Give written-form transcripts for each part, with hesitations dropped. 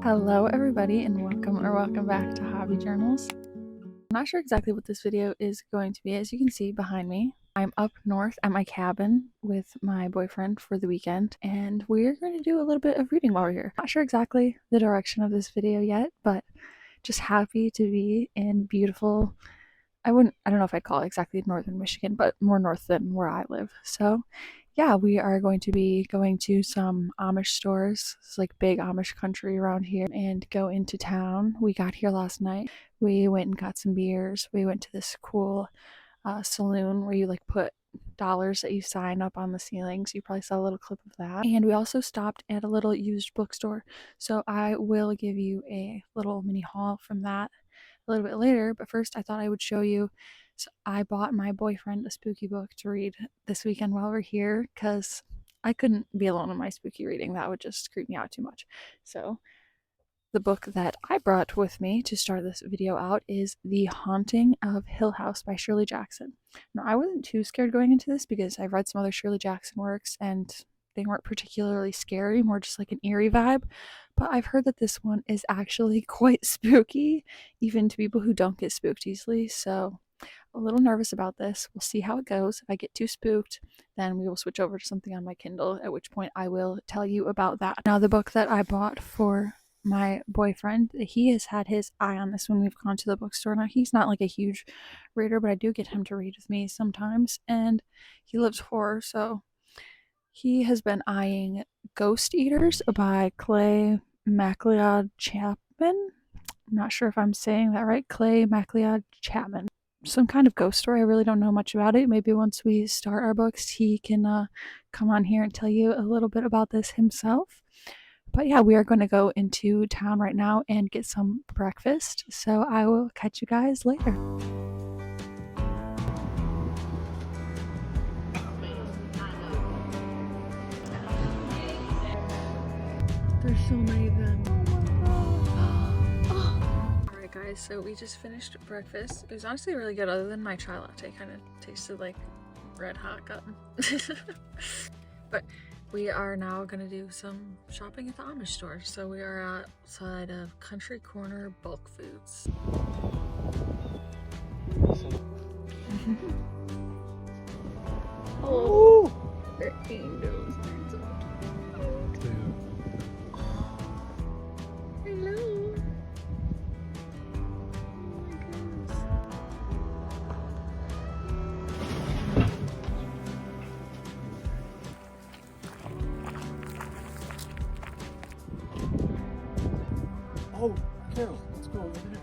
Hello everybody and welcome back to Hobby Journals. I'm not sure exactly what this video is going to be. As you can see behind me, I'm up north at my cabin with my boyfriend for the weekend, and we're going to do a little bit of reading while we're here. Not sure exactly the direction of this video yet, but just happy to be in beautiful, I don't know if I'd call it exactly northern Michigan, but more north than where I live. So yeah, we are going to be going to some Amish stores. It's like big Amish country around here, and go into town. We got here last night. We went and got some beers. We went to this cool saloon where you like put dollars that you sign up on the ceilings. You probably saw a little clip of that. And we also stopped at a little used bookstore. So I will give you a little mini haul from that a little bit later. But first, I thought I would show you. So I bought my boyfriend a spooky book to read this weekend while we're here because I couldn't be alone in my spooky reading. That would just creep me out too much. So the book that I brought with me to start this video out is The Haunting of Hill House by Shirley Jackson. Now, I wasn't too scared going into this because I've read some other Shirley Jackson works and they weren't particularly scary, more just like an eerie vibe. But I've heard that this one is actually quite spooky, even to people who don't get spooked easily. So a little nervous about this. We'll see how it goes. If I get too spooked, then we will switch over to something on my Kindle, at which point I will tell you about that. Now, the book that I bought for my boyfriend, he has had his eye on this when we've gone to the bookstore. Now, he's not like a huge reader, but I do get him to read with me sometimes, and he loves horror, so he has been eyeing Ghost Eaters by McLeod Chapman. I'm not sure if I'm saying that right. McLeod Chapman. Some kind of ghost story. I really don't know much about it. Maybe once we start our books, he can come on here and tell you a little bit about this himself. But yeah, we are going to go into town right now and get some breakfast. So I will catch you guys later. There's so many of them. Alright guys, so we just finished breakfast. It was honestly really good, other than my chai latte kind of tasted like red hot gum. But we are now going to do some shopping at the Amish store. So we are outside of Country Corner Bulk Foods. Oh, they're angels. Hello. Oh, Carol, let's go over there.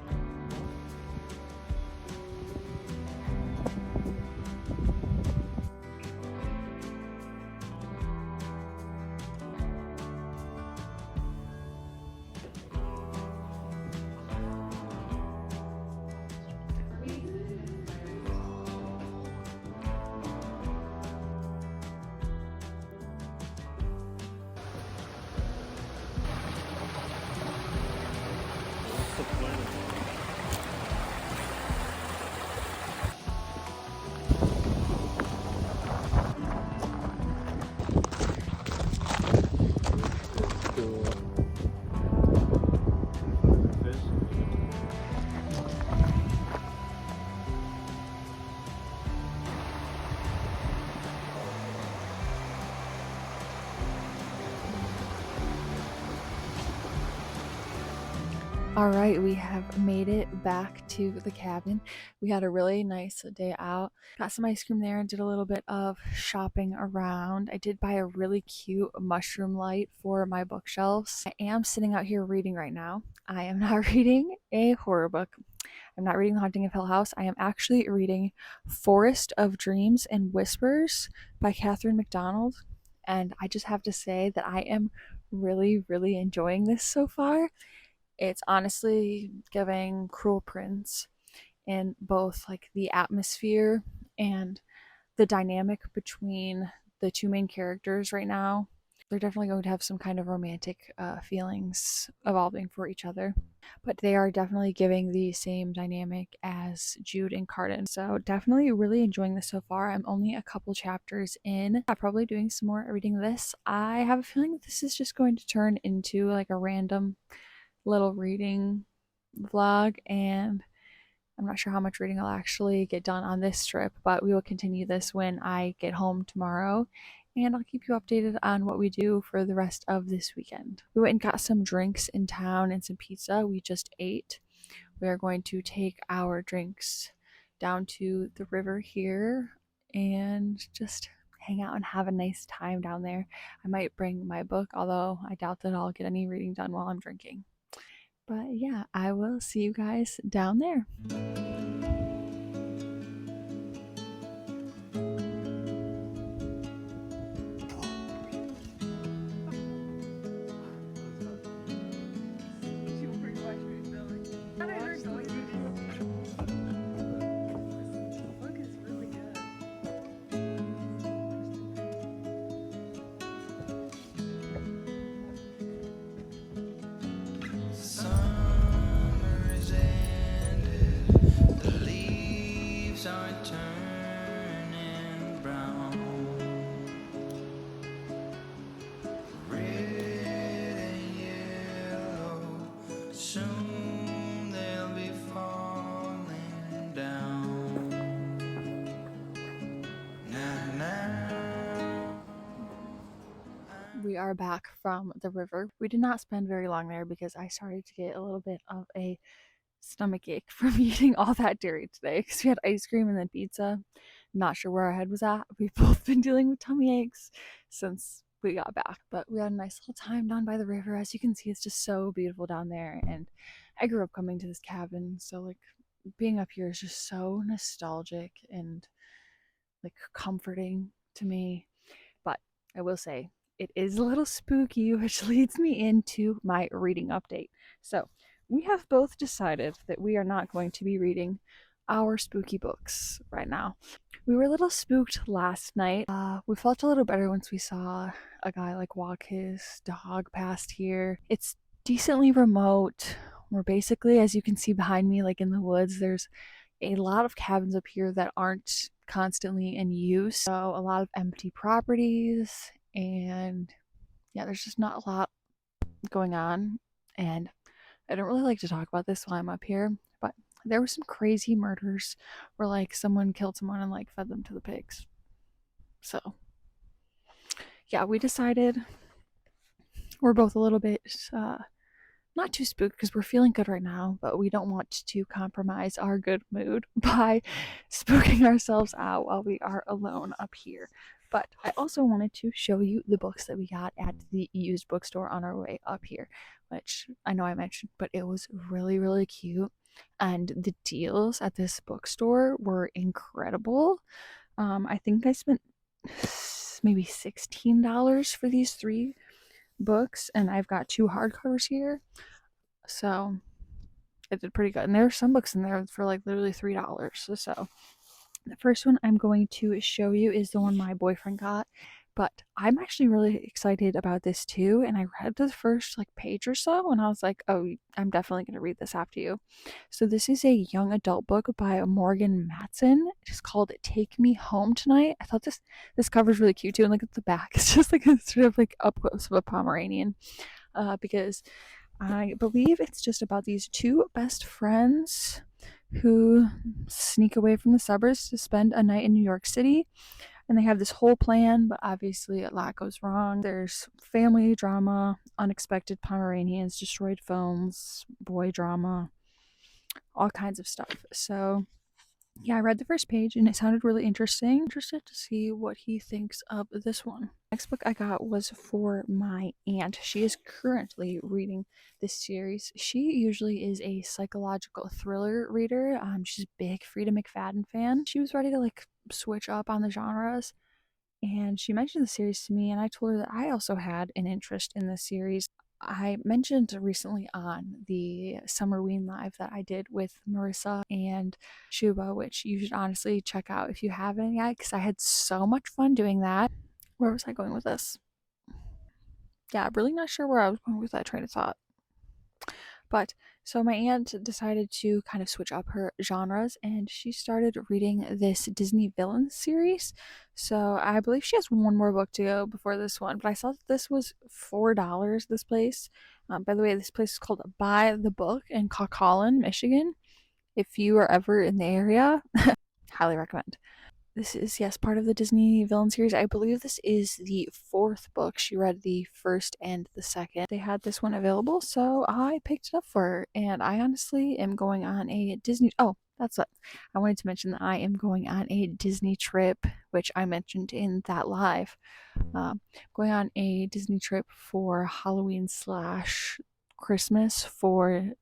Alright, we have made it back to the cabin. We had a really nice day out. Got some ice cream there and did a little bit of shopping around. I did buy a really cute mushroom light for my bookshelves. I am sitting out here reading right now. I am not reading a horror book. I'm not reading The Haunting of Hill House. I am actually reading Forest of Dreams and Whispers by Katherine Macdonald. And I just have to say that I am really, really enjoying this so far. It's honestly giving Cruel Prince in both like the atmosphere and the dynamic between the two main characters right now. They're definitely going to have some kind of romantic feelings evolving for each other, but they are definitely giving the same dynamic as Jude and Carden. So definitely really enjoying this so far. I'm only a couple chapters in. I'm probably doing some more reading this. I have a feeling that this is just going to turn into like a random little reading vlog, and I'm not sure how much reading I'll actually get done on this trip, but we will continue this when I get home tomorrow, and I'll keep you updated on what we do for the rest of this weekend. We went and got some drinks in town and some pizza we just ate. We are going to take our drinks down to the river here and just hang out and have a nice time down there. I might bring my book, although I doubt that I'll get any reading done while I'm drinking. But yeah, I will see you guys down there. We are back from the river. We did not spend very long there because I started to get a little bit of a stomach ache from eating all that dairy today because we had ice cream and then pizza. Not sure where our head was at. We've both been dealing with tummy aches since we got back, but we had a nice little time down by the river. As you can see, it's just so beautiful down there, and I grew up coming to this cabin, so like being up here is just so nostalgic and like comforting to me. But I will say it is a little spooky, which leads me into my reading update. So we have both decided that we are not going to be reading our spooky books right now. We were a little spooked last night. We felt a little better once we saw a guy like walk his dog past here. It's decently remote. We're basically, as you can see behind me, like in the woods, there's a lot of cabins up here that aren't constantly in use. So a lot of empty properties, and yeah, there's just not a lot going on. And I don't really like to talk about this while I'm up here, but there were some crazy murders where like someone killed someone and like fed them to the pigs. So yeah, we decided we're both a little bit not too spooked because we're feeling good right now, but we don't want to compromise our good mood by spooking ourselves out while we are alone up here. But I also wanted to show you the books that we got at the used bookstore on our way up here, which I know I mentioned, but it was really, really cute. And the deals at this bookstore were incredible. I think I spent maybe $16 for these 3 books, and I've got 2 hardcovers here, so it did pretty good. And there are some books in there for like literally $3. So the first one I'm going to show you is the one my boyfriend got, but I'm actually really excited about this too. And I read the first like page or so, and I was like, oh, I'm definitely going to read this after you. So this is a young adult book by Morgan Matson. It's called Take Me Home Tonight. I thought this cover is really cute too, and look at the back. It's just like a sort of like up close of a Pomeranian, because I believe it's just about these 2 best friends who sneak away from the suburbs to spend a night in New York City. And they have this whole plan, but obviously a lot goes wrong. There's family drama, unexpected Pomeranians, destroyed phones, boy drama, all kinds of stuff. So yeah, I read the first page and it sounded really interesting. Interested to see what he thinks of this one. Next book I got was for my aunt. She is currently reading this series. She usually is a psychological thriller reader. She's a big Frida McFadden fan. She was ready to like switch up on the genres, and she mentioned the series to me, and I told her that I also had an interest in this series. I mentioned recently on the Summerween Live that I did with Marissa and Shuba, which you should honestly check out if you haven't yet, because I had so much fun doing that. Where was I going with this? Yeah, I'm really not sure where I was going with that train of thought. But so my aunt decided to kind of switch up her genres, and she started reading this Disney villain series. So I believe she has one more book to go before this one, but I saw that this was $4, this place. By the way, this place is called Buy the Book in Caucalan, Michigan. If you are ever in the area, highly recommend. This is, yes, part of the Disney villain series. I believe this is the 4th book. She read the 1st and the 2nd. They had this one available, so I picked it up for her. And I honestly am going on a Disney. Oh, that's what I wanted to mention, that I am going on a Disney trip, which I mentioned in that live. Going on a Disney trip for Halloween / Christmas for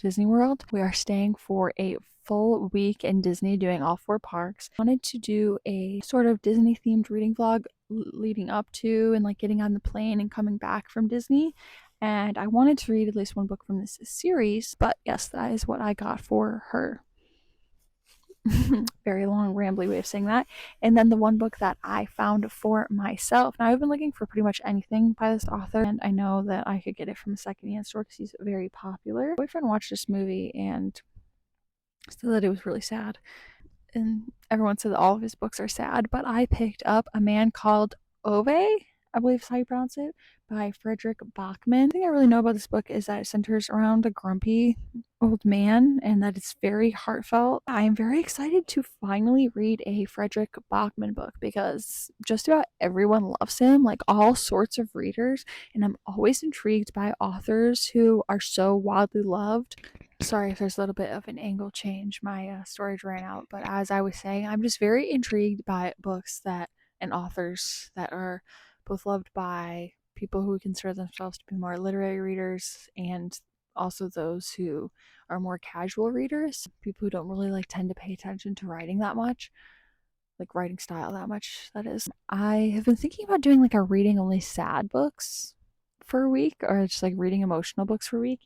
Disney World. We are staying for a full week in Disney, doing all 4 parks. I wanted to do a sort of Disney themed reading vlog leading up to and like getting on the plane and coming back from Disney. And I wanted to read at least one book from this series, but yes, that is what I got for her. Very long, rambly way of saying that. And then the one book that I found for myself. Now, I've been looking for pretty much anything by this author, and I know that I could get it from a secondhand store because he's very popular. My boyfriend watched this movie and said that it was really sad. And everyone said that all of his books are sad, but I picked up A Man Called Ove, I believe is how you pronounce it, by Fredrik Backman. The thing I really know about this book is that it centers around a grumpy old man and that it's very heartfelt. I am very excited to finally read a Fredrik Backman book because just about everyone loves him, like all sorts of readers, and I'm always intrigued by authors who are so wildly loved. Sorry if there's a little bit of an angle change. My storage ran out, but as I was saying, I'm just very intrigued by books that and authors that are both loved by people who consider themselves to be more literary readers and also those who are more casual readers, people who don't really like tend to pay attention to writing that much, like writing style that much, that is. I have been thinking about doing like a reading only sad books for a week, or just like reading emotional books for a week,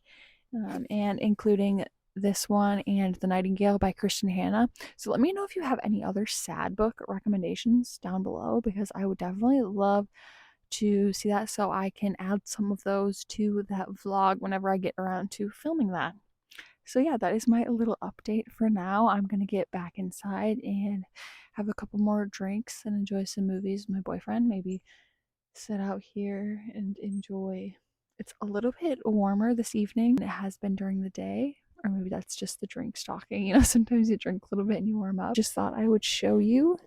and including this one and The Nightingale by Kristen Hanna. So let me know if you have any other sad book recommendations down below, because I would definitely love to see that so I can add some of those to that vlog whenever I get around to filming that. So yeah, that is my little update for now. I'm gonna get back inside and have a couple more drinks and enjoy some movies with my boyfriend. Maybe sit out here and enjoy. It's a little bit warmer this evening than it has been during the day, or maybe that's just the drink stocking. You know, sometimes you drink a little bit and you warm up. Just thought I would show you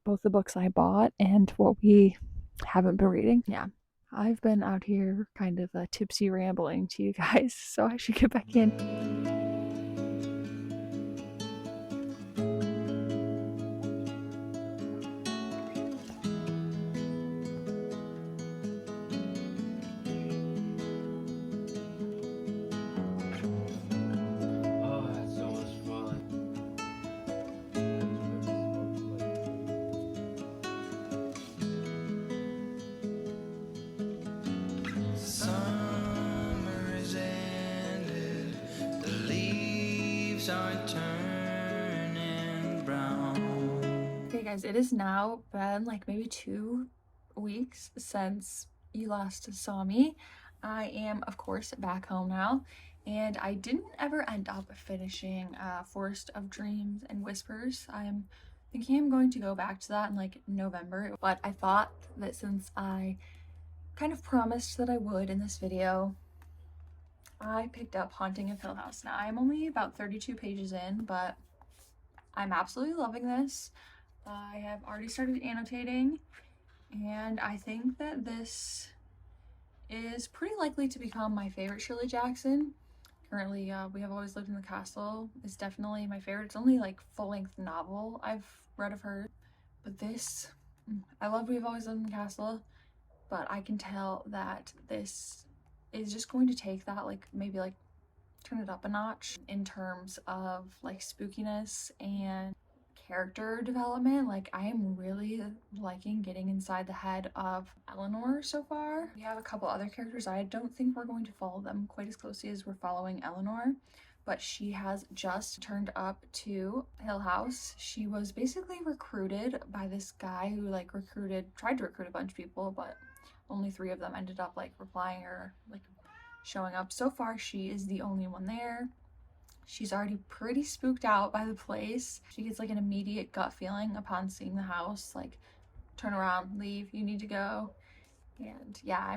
both the books I bought and what we haven't been reading. Yeah, I've been out here kind of tipsy rambling to you guys, so I should get back in. Oh, that's so much fun. Summer is ended, the leaves are turning brown. Okay guys, it has now been like maybe 2 weeks since you last saw me. I am of course back home now, and I didn't ever end up finishing Forest of Dreams and Whispers. I'm thinking I'm going to go back to that in like November, but I thought that since I kind of promised that I would in this video, I picked up Haunting of Hill House. Now I'm only about 32 pages in, but I'm absolutely loving this. I have already started annotating, and I think that this is pretty likely to become my favorite Shirley Jackson. Currently, We Have Always Lived in the Castle is definitely my favorite. It's only like full-length novel I've read of her, but this, I love We Have Always Lived in the Castle, but I can tell that this is just going to take that, like maybe like turn it up a notch in terms of like spookiness and character development. Like I am really liking getting inside the head of Eleanor so far. We have a couple other characters. I don't think we're going to follow them quite as closely as we're following Eleanor, but she has just turned up to Hill House. She was basically recruited by this guy who like tried to recruit a bunch of people, but only 3 of them ended up like replying or like showing up. So far, she is the only one there. She's already pretty spooked out by the place. She gets like an immediate gut feeling upon seeing the house, like, turn around, leave, you need to go. And yeah,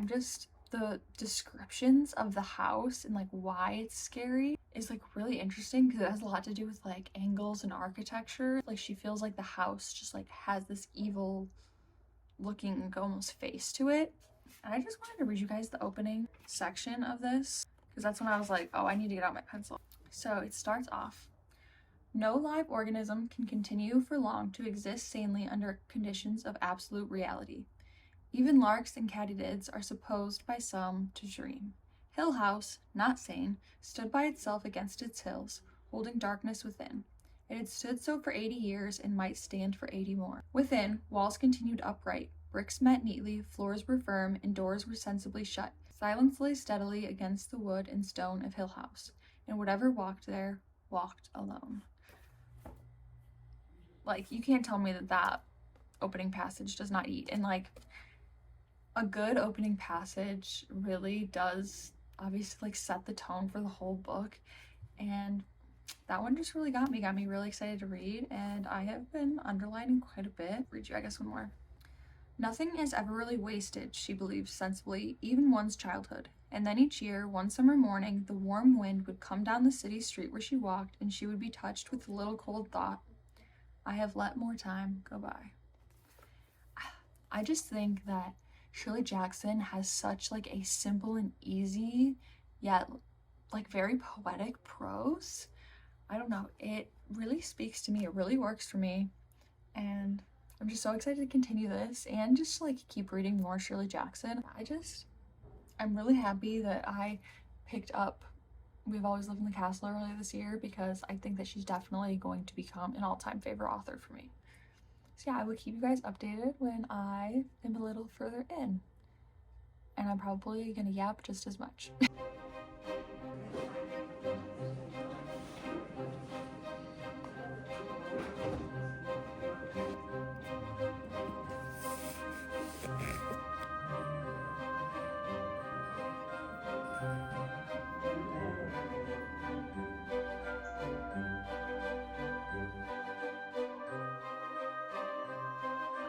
the descriptions of the house and like why it's scary is like really interesting because it has a lot to do with like angles and architecture. Like she feels like the house just like has this evil looking almost face to it. And I just wanted to read you guys the opening section of this because that's when I was like, oh, I need to get out my pencil. So it starts off, no live organism can continue for long to exist sanely under conditions of absolute reality. Even larks and katydids are supposed by some to dream. Hill House, not sane, stood by itself against its hills, holding darkness within. It had stood so for 80 years and might stand for 80 more. Within, walls continued upright, bricks met neatly, floors were firm, and doors were sensibly shut. Silence lay steadily against the wood and stone of Hill House, and whatever walked there, walked alone. Like, you can't tell me that that opening passage does not eat. And like, a good opening passage really does obviously like set the tone for the whole book, and that one just really got me really excited to read, and I have been underlining quite a bit. Read you I guess one more. Nothing is ever really wasted, she believed sensibly, even one's childhood. And then each year, one summer morning, the warm wind would come down the city street where she walked, and she would be touched with the little cold thought, I have let more time go by. I just think that Shirley Jackson has such like a simple and easy yet like very poetic prose. I don't know, it really speaks to me, it really works for me, and I'm just so excited to continue this and just like keep reading more Shirley Jackson. I'm really happy that I picked up We've Always Lived in the Castle earlier this year because I think that she's definitely going to become an all-time favorite author for me. So yeah, I will keep you guys updated when I am a little further in. And I'm probably gonna yap just as much.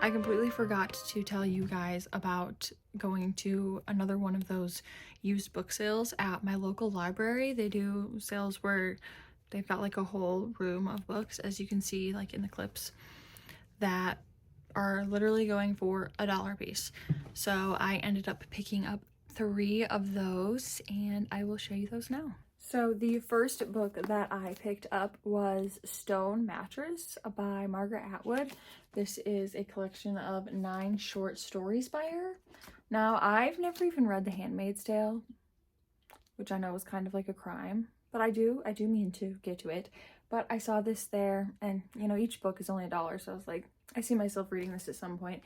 I completely forgot to tell you guys about going to another one of those used book sales at my local library. They do sales where they've got like a whole room of books, as you can see like in the clips, that are literally going for $1 a piece. So I ended up picking up 3 of those, and I will show you those now. So the first book that I picked up was Stone Mattress by Margaret Atwood. This is a collection of 9 short stories by her. Now, I've never even read The Handmaid's Tale, which I know is kind of like a crime, but I do mean to get to it. But I saw this there, and you know, each book is only $1, so I was like, I see myself reading this at some point.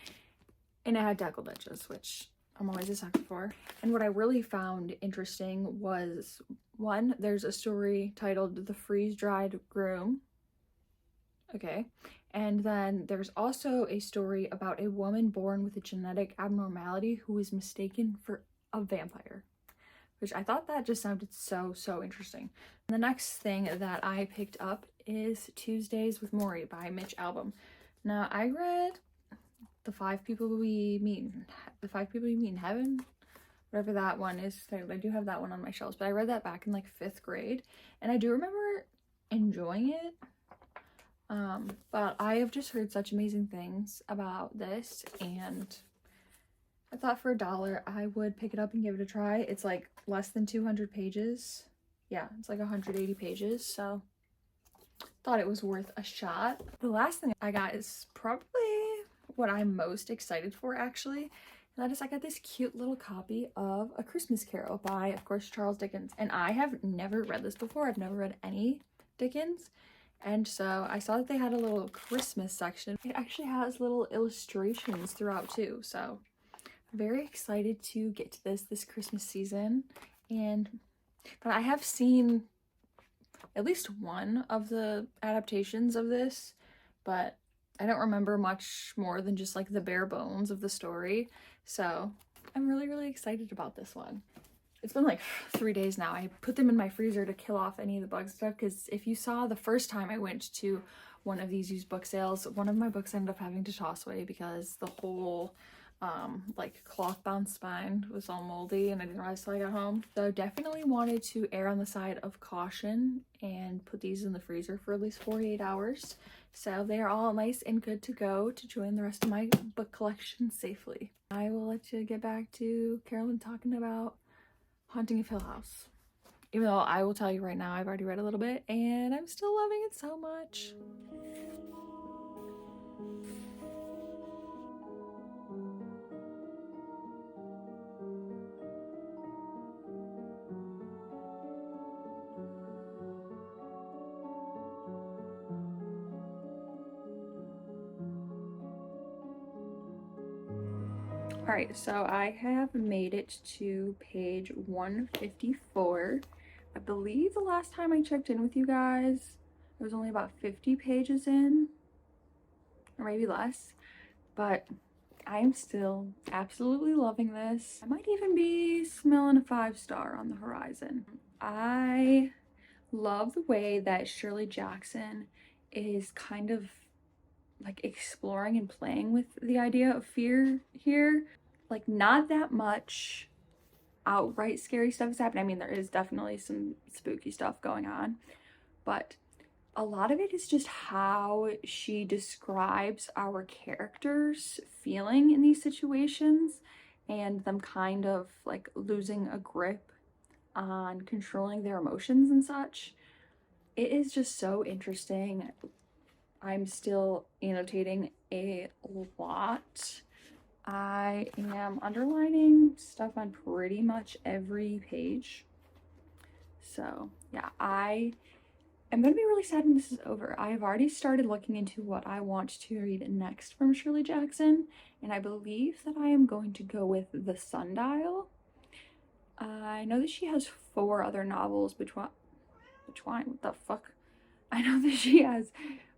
And it had deckled edges, which I'm always a sucker for. And what I really found interesting was, one, there's a story titled The Freeze-Dried Groom. Okay. And then there's also a story about a woman born with a genetic abnormality who is mistaken for a vampire, which I thought that just sounded so interesting. And the next thing that I picked up is Tuesdays with Morrie by Mitch Albom. Now, I read The 5 People You Meet in Heaven, whatever that one is. I do have that one on my shelves, but I read that back in like 5th grade, and I do remember enjoying it. But I have just heard such amazing things about this, and I thought for $1 I would pick it up and give it a try. It's like less than 200 pages. Yeah, it's like 180 pages, so thought it was worth a shot. The last thing I got is probably what I'm most excited for, actually, and that is I got this cute little copy of A Christmas Carol by, of course, Charles Dickens. And I have never read this before. I've never read any Dickens. And so I saw that they had a little Christmas section. It actually has little illustrations throughout too. So I'm very excited to get to this Christmas season. But I have seen at least one of the adaptations of this, but I don't remember much more than just like the bare bones of the story. So I'm really excited about this one. It's been like 3 days now. I put them in my freezer to kill off any of the bug stuff, because if you saw the first time I went to one of these used book sales, one of my books I ended up having to toss away because the whole like cloth bound spine was all moldy and I didn't realize till I got home. So definitely wanted to err on the side of caution and put these in the freezer for at least 48 hours. So they are all nice and good to go to join the rest of my book collection safely. I will let you get back to Carolyn talking about Haunting of Hill House. Even though I will tell you right now, I've already read a little bit and I'm still loving it so much. Alright, so I have made it to page 154. I believe the last time I checked in with you guys, it was only about 50 pages in, or maybe less, but I am still absolutely loving this. I might even be smelling a 5-star on the horizon. I love the way that Shirley Jackson is kind of like exploring and playing with the idea of fear here. Like, not that much outright scary stuff is happening. I mean, there is definitely some spooky stuff going on, but a lot of it is just how she describes our characters feeling in these situations and them kind of like losing a grip on controlling their emotions and such. It is just so interesting. I'm still annotating a lot. I am underlining stuff on pretty much every page. So yeah, I am going to be really sad when this is over. I have already started looking into what I want to read next from Shirley Jackson, and I believe that I am going to go with The Sundial. I know that she has 4 other novels between what the fuck? I know that she has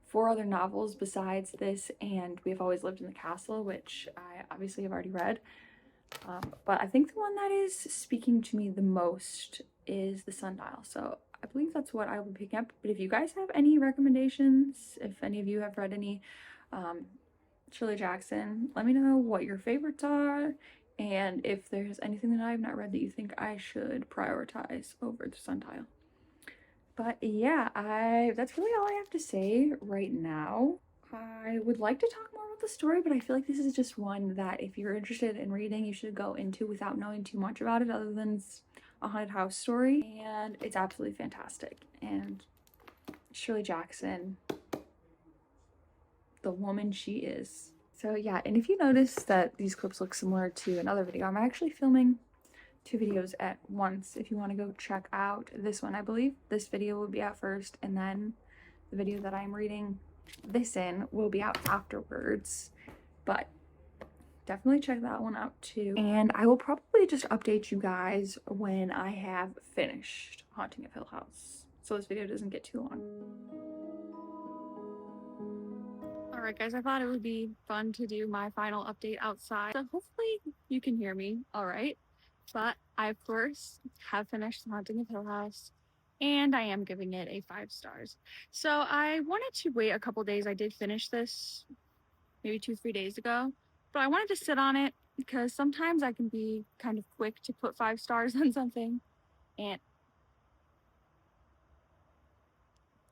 4 other novels besides this and We've Always Lived in the Castle, which I obviously have already read. But I think the one that is speaking to me the most is The Sundial. So I believe that's what I will be picking up. But if you guys have any recommendations, if any of you have read any Shirley Jackson, let me know what your favorites are. And if there's anything that I have not read that you think I should prioritize over The Sundial. But yeah, that's really all I have to say right now. I would like to talk more about the story, but I feel like this is just one that if you're interested in reading, you should go into without knowing too much about it other than it's a haunted house story. And it's absolutely fantastic. And Shirley Jackson, the woman she is. So yeah, and if you notice that these clips look similar to another video, I'm actually filming 2 videos at once. If you want to go check out this one, I believe this video will be out first, and then the video that I'm reading this in will be out afterwards. But definitely check that one out too. And I will probably just update you guys when I have finished Haunting of Hill House, so this video doesn't get too long. Alright guys, I thought it would be fun to do my final update outside, so hopefully you can hear me alright. But I, of course, have finished The Haunting of Hill House, and I am giving it a 5 stars. So I wanted to wait a couple days. I did finish this maybe 2-3 days ago, but I wanted to sit on it because sometimes I can be kind of quick to put 5 stars on something, and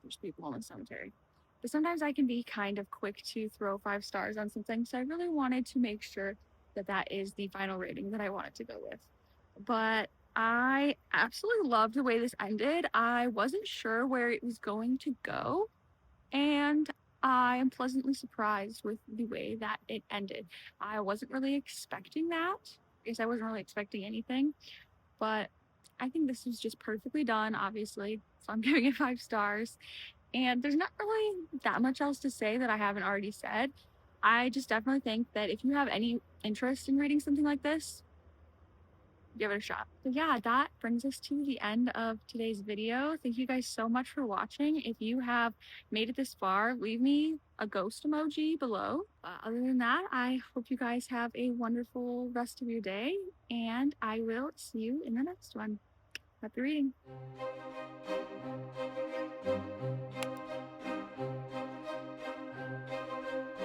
there's people in the cemetery. But sometimes I can be kind of quick to throw 5 stars on something, so I really wanted to make sure that that is the final rating that I wanted to go with. But I absolutely loved the way this ended. I wasn't sure where it was going to go, and I am pleasantly surprised with the way that it ended. I wasn't really expecting that. I guess I wasn't really expecting anything, but I think this was just perfectly done, obviously, so I'm giving it 5 stars. And there's not really that much else to say that I haven't already said. I just definitely think that if you have any interest in reading something like this, give it a shot. So yeah, that brings us to the end of today's video. Thank you guys so much for watching. If you have made it this far, leave me a ghost emoji below. Other than that, I hope you guys have a wonderful rest of your day, and I will see you in the next one. Happy reading.